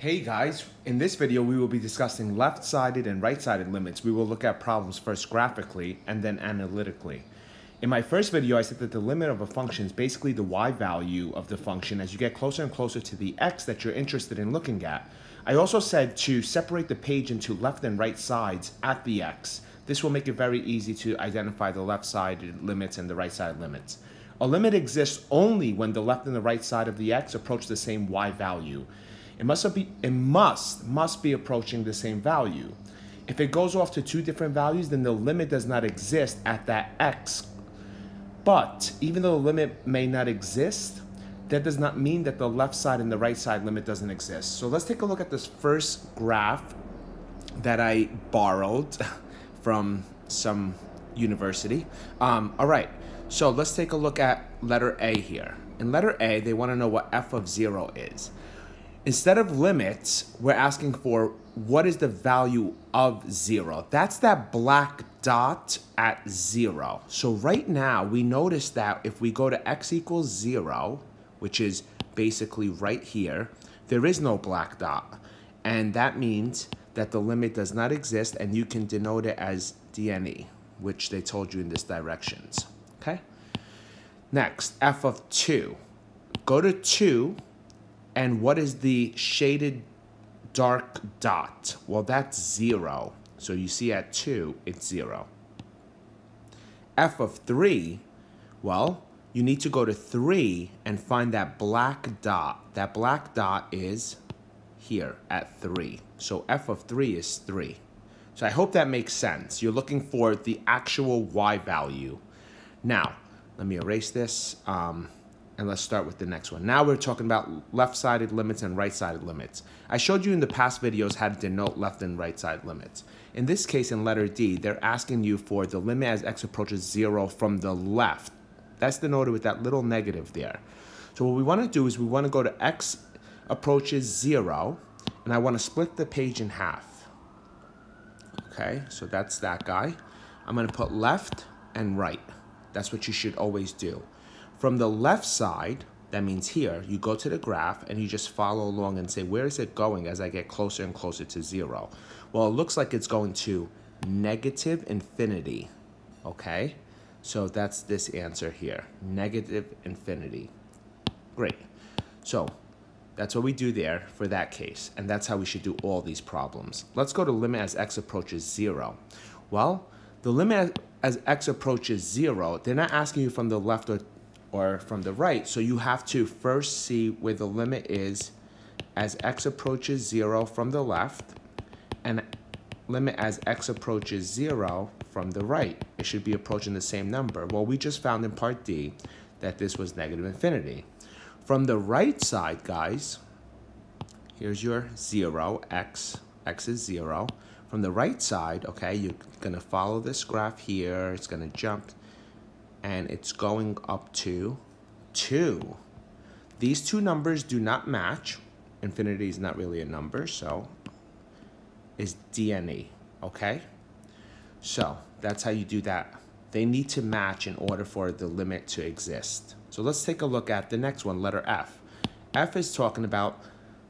Hey guys, in this video we will be discussing left-sided and right-sided limits. We will look at problems first graphically and then analytically. In my first video I said that the limit of a function is basically the y value of the function as you get closer and closer to the x that you're interested in looking at. I also said to separate the page into left and right sides at the x. This will make it very easy to identify the left-sided limits and the right-sided limits. A limit exists only when the left and the right side of the x approach the same y value. It must be approaching the same value. If it goes off to two different values, then the limit does not exist at that x. But even though the limit may not exist, that does not mean that the left side and the right side limit doesn't exist. So let's take a look at this first graph that I borrowed from some university. All right, so let's take a look at letter A here. In letter A, they want to know what f of 0 is. Instead of limits, we're asking for what is the value of 0. That's that black dot at 0. So right now, we notice that if we go to x equals 0, which is basically right here, there is no black dot. And that means that the limit does not exist, and you can denote it as dne, which they told you in this directions. Okay? Next, f of 2. Go to 2. And what is the shaded dark dot? Well, that's 0. So you see at 2, it's 0. F of 3, well, you need to go to 3 and find that black dot. That black dot is here at 3. So f of 3 is 3. So I hope that makes sense. You're looking for the actual y value. Now, let me erase this. And let's start with the next one. Now we're talking about left-sided limits and right-sided limits. I showed you in the past videos how to denote left and right-sided limits. In this case, in letter D, they're asking you for the limit as x approaches 0 from the left. That's denoted with that little negative there. So what we want to do is we want to go to x approaches 0, and I want to split the page in half. Okay, so that's that guy. I'm going to put left and right. That's what you should always do. From the left side, that means here, you go to the graph and you just follow along and say, where is it going as I get closer and closer to 0? Well, it looks like it's going to negative infinity, okay? So that's this answer here, negative infinity. Great. So that's what we do there for that case, and that's how we should do all these problems. Let's go to limit as x approaches 0. Well, the limit as x approaches 0, they're not asking you from the left or from the right, so you have to first see where the limit is as x approaches 0 from the left and limit as x approaches 0 from the right. It should be approaching the same number. Well, we just found in part D that this was negative infinity. From the right side, guys, here's your 0, x is 0. From the right side, okay, you're gonna follow this graph here, it's gonna jump, and it's going up to 2. These two numbers do not match. Infinity is not really a number, so is dne, okay? So that's how you do that. They need to match in order for the limit to exist. So let's take a look at the next one, letter F. F is talking about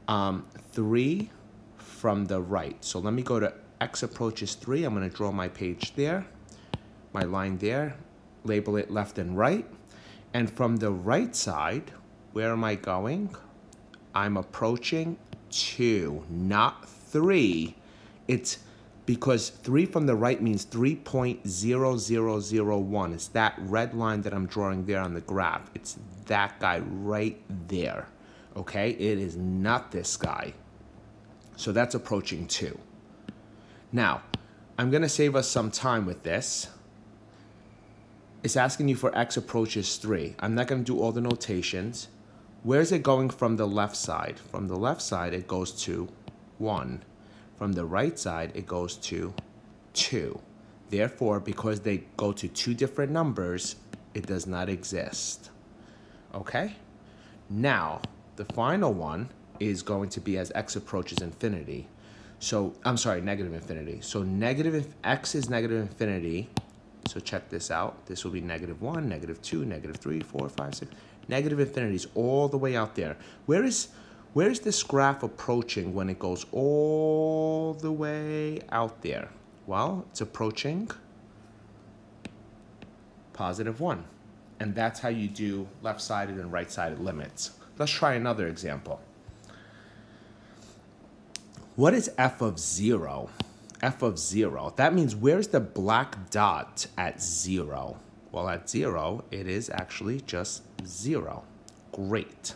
3 from the right. So let me go to x approaches 3. I'm gonna draw my page there, my line there. Label it left and right. And from the right side, where am I going? I'm approaching 2, not 3. It's because 3 from the right means 3.0001. It's that red line that I'm drawing there on the graph. It's that guy right there, okay? It is not this guy. So that's approaching 2. Now, I'm gonna save us some time with this. It's asking you for x approaches 3. I'm not going to do all the notations. Where is it going from the left side? From the left side, it goes to 1. From the right side, it goes to 2. Therefore, because they go to two different numbers, it does not exist. Okay? Now, the final one is going to be as x approaches infinity. So, I'm sorry, negative infinity. So x is negative infinity. So check this out. This will be -1, -2, -3, 4, 5, 6. Negative infinity is all the way out there. Where is Where's this graph approaching when it goes all the way out there? Well, it's approaching +1. And that's how you do left-sided and right-sided limits. Let's try another example. What is f of 0? F of 0, that means where's the black dot at 0? Well, at 0, it is actually just 0. Great.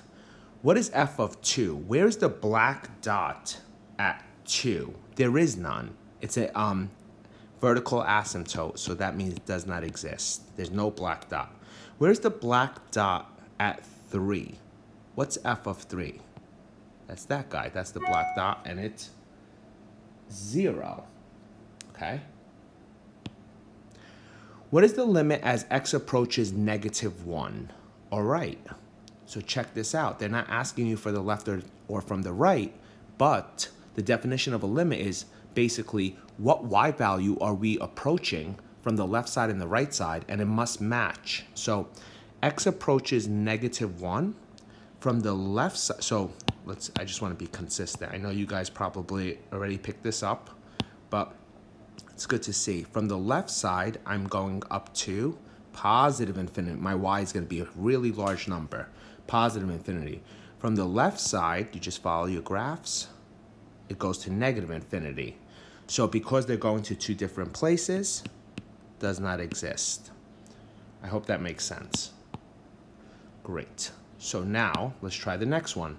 What is f of 2? Where's the black dot at 2? There is none. It's a vertical asymptote, so that means it does not exist. There's no black dot. Where's the black dot at 3? What's f of 3? That's that guy. That's the black dot, and it's 0. Okay? What is the limit as x approaches -1? All right. So check this out. They're not asking you for the left or from the right, but the definition of a limit is basically what y value are we approaching from the left side and the right side, and it must match. So x approaches -1 from the left side. So I just want to be consistent. I know you guys probably already picked this up, but it's good to see. From the left side, I'm going up to +infinity. My y is going to be a really large number. +infinity. From the left side, you just follow your graphs. It goes to -infinity. So because they're going to two different places, does not exist. I hope that makes sense. Great. So now, let's try the next one.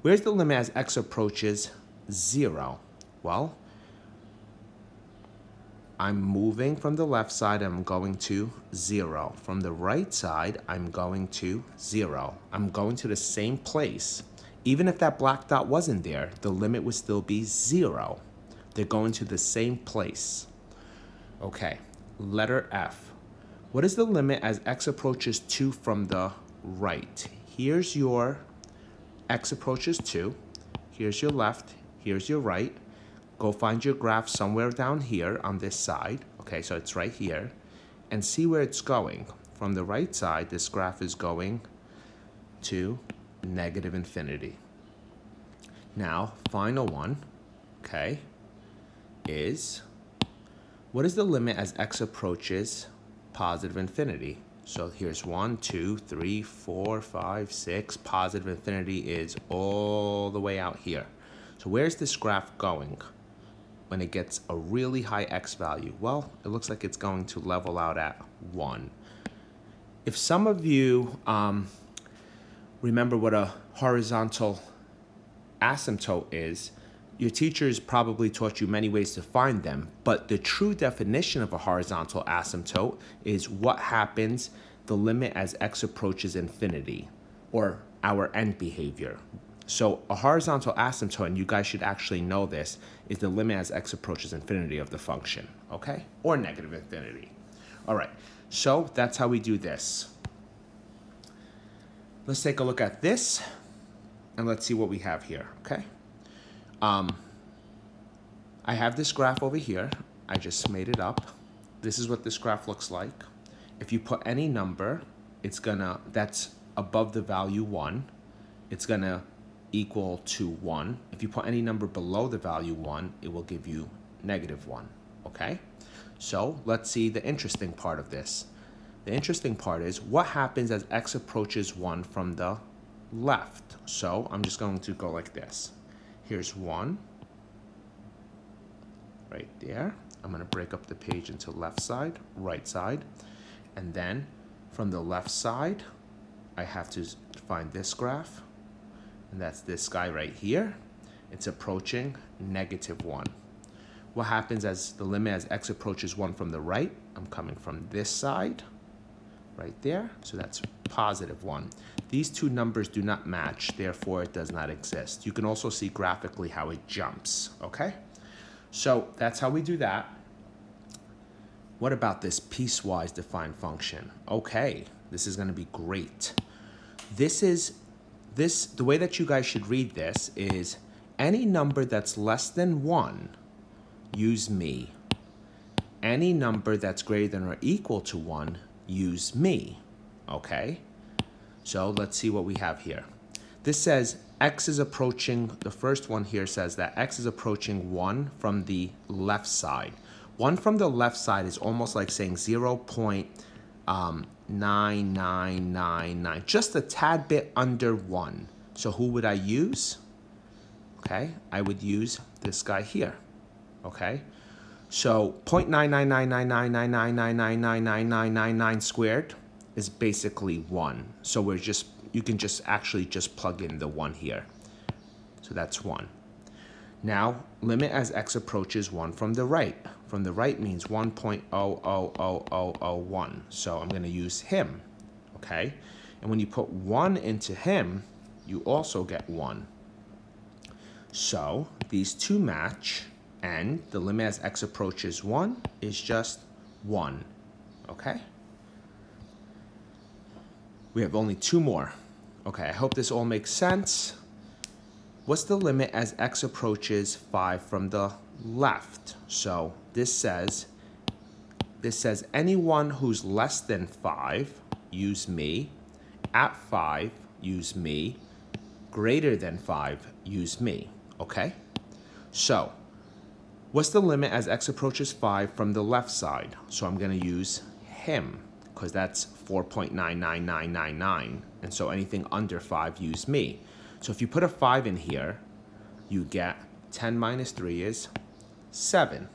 Where's the limit as x approaches 0? Well, I'm moving from the left side, I'm going to 0. From the right side, I'm going to 0. I'm going to the same place. Even if that black dot wasn't there, the limit would still be 0. They're going to the same place. Okay, letter F. What is the limit as x approaches 2 from the right? Here's your x approaches 2. Here's your left. Here's your right. Go find your graph somewhere down here on this side. Okay, so it's right here. And see where it's going. From the right side, this graph is going to -infinity. Now, final one, okay, is what is the limit as x approaches +infinity? So here's 1, 2, 3, 4, 5, 6. +infinity is all the way out here. So where's this graph going when it gets a really high x value? Well, it looks like it's going to level out at 1. If some of you remember what a horizontal asymptote is, your teachers probably taught you many ways to find them, but the true definition of a horizontal asymptote is what happens the limit as x approaches infinity, or our end behavior. So a horizontal asymptote, and you guys should actually know this, is the limit as x approaches infinity of the function, okay? Or -infinity. All right, so that's how we do this. Let's take a look at this, and let's see what we have here, okay? I have this graph over here. I just made it up. This is what this graph looks like. If you put any number, that's above the value 1, it's gonna equal to 1. If you put any number below the value 1, it will give you -1, okay? So let's see the interesting part of this. The interesting part is what happens as x approaches 1 from the left. So I'm just going to go like this. Here's 1, right there. I'm going to break up the page into left side, right side. And then from the left side, I have to find this graph. And that's this guy right here. It's approaching -1. What happens as the limit as x approaches 1 from the right? I'm coming from this side, right there. So that's +1. These two numbers do not match, therefore it does not exist. You can also see graphically how it jumps, okay? So that's how we do that. What about this piecewise defined function? Okay, this is going to be great. The way that you guys should read this is any number that's less than 1, use me. Any number that's greater than or equal to 1, use me. Okay? So let's see what we have here. This says x is approaching, the first one here says that x is approaching 1 from the left side. 1 from the left side is almost like saying 0.9999, just a tad bit under 1. So who would I use? Okay, I would use this guy here. Okay, so 0.9999999999999 squared is basically 1. So you can just actually just plug in the 1 here. So that's 1. Now, limit as x approaches 1 from the right. From the right means 1.000001. So I'm going to use him. Okay? And when you put 1 into him, you also get 1. So these two match, and the limit as x approaches 1 is just 1. Okay? We have only 2 more. Okay, I hope this all makes sense. What's the limit as x approaches 5 from the left? So this says anyone who's less than 5, use me. At 5, use me. Greater than 5, use me. Okay? So what's the limit as x approaches 5 from the left side? So I'm going to use him, because that's 4.99999. And so anything under 5, use me. So if you put a 5 in here, you get 10 minus 3 is 7.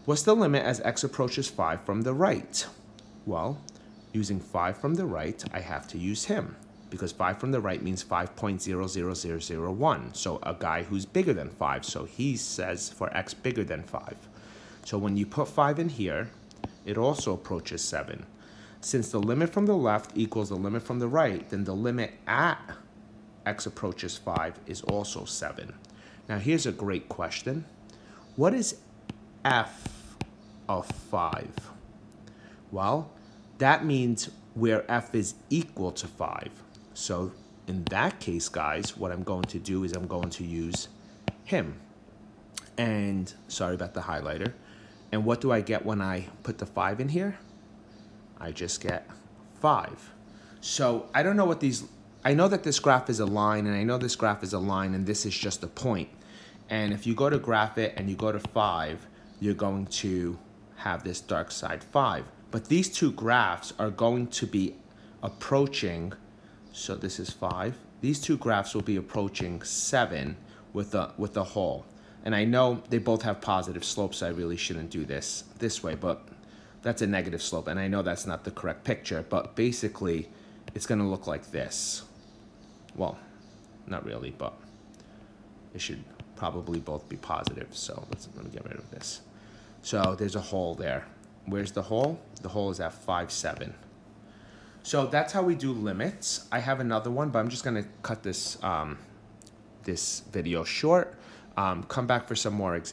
What's the limit as x approaches 5 from the right? Well, using 5 from the right, I have to use him, because 5 from the right means 5.00001. So a guy who's bigger than 5. So he says for x bigger than 5. So when you put 5 in here, it also approaches 7. Since the limit from the left equals the limit from the right, then the limit at x approaches 5 is also 7. Now here's a great question. What is f of 5? Well, that means where f is equal to 5. So in that case, guys, what I'm going to do is I'm going to use him. And sorry about the highlighter. And what do I get when I put the 5 in here? I just get 5. So I don't know what these, I know that this graph is a line, and I know this graph is a line, and this is just a point. And if you go to graph it and you go to 5, you're going to have this dark side 5. But these two graphs are going to be approaching, so this is 5. These two graphs will be approaching 7 with a hole. And I know they both have positive slopes, so I really shouldn't do this way, but that's a negative slope, and I know that's not the correct picture, but basically it's going to look like this. Well, not really, but it should probably both be positive, so let me get rid of this. So there's a hole there. Where's the hole? The hole is at 5, 7. So that's how we do limits. I have another one, but I'm just going to cut this, this video short. Come back for some more examples.